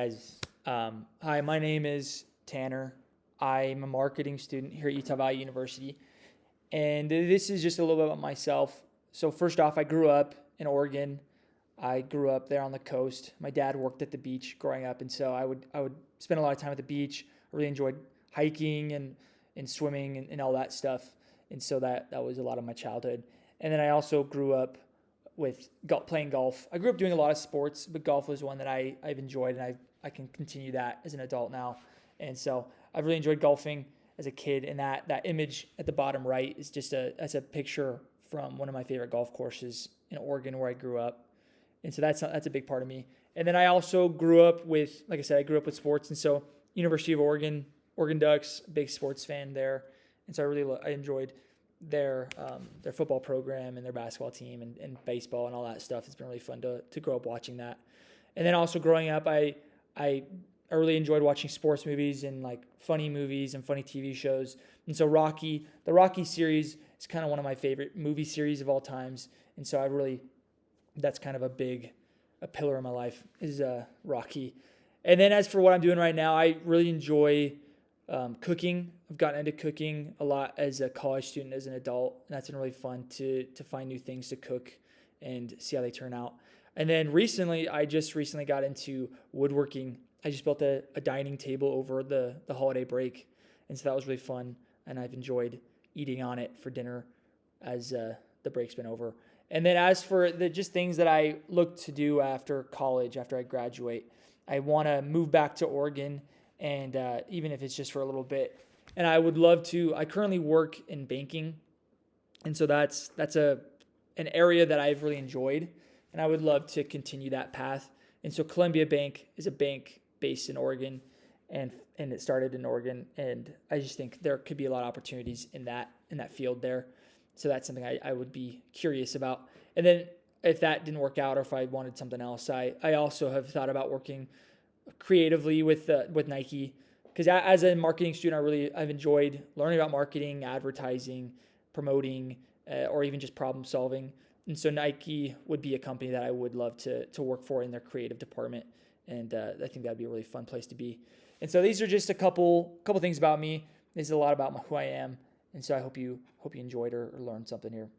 Guys, hi, my name is Tanner. I'm a marketing student here at Utah Valley University, and this is just a little bit about myself. So first off, I grew up in Oregon. I grew up there on the coast. My dad worked at the beach growing up, and so I would spend a lot of time at the beach. I really enjoyed hiking and swimming and all that stuff, and so that was a lot of my childhood. And then I also grew up with playing golf. I grew up doing a lot of sports, but golf was one that I've enjoyed, and I can continue that as an adult now. And so I've really enjoyed golfing as a kid, and that image at the bottom right is just that's a picture from one of my favorite golf courses in Oregon where I grew up, and so that's a big part of me. And then I also grew up with, like I said, I grew up with sports, and so University of Oregon, Oregon Ducks, big sports fan there, and so I enjoyed their football program and their basketball team and baseball and all that stuff. It's been really fun to grow up watching that. And then also growing up, I really enjoyed watching sports movies and like funny movies and funny TV shows. And so the Rocky series is kind of one of my favorite movie series of all times. And so that's kind of a pillar in my life is Rocky. And then as for what I'm doing right now, I really enjoy cooking. I've gotten into cooking a lot as a college student, as an adult, and that's been really fun to find new things to cook and see how they turn out. And then I just recently got into woodworking. I just built a dining table over the holiday break, and so that was really fun, and I've enjoyed eating on it for dinner as the break's been over. And then as for the just things that I look to do after college, after I graduate, I want to move back to Oregon, and even if it's just for a little bit. And I would love to. I currently work in banking, and so that's an area that I've really enjoyed, and I would love to continue that path. And so Columbia Bank is a bank based in Oregon, and it started in Oregon, and I just think there could be a lot of opportunities in that field there. So that's something I would be curious about. And then if that didn't work out, or if I wanted something else, I also have thought about working creatively with Nike, because as a marketing student, I've enjoyed learning about marketing, advertising, promoting, or even just problem solving. And so Nike would be a company that I would love to work for in their creative department, and I think that'd be a really fun place to be. And so these are just a couple things about me. This is a lot about who I am, and so I hope you enjoyed or learned something here.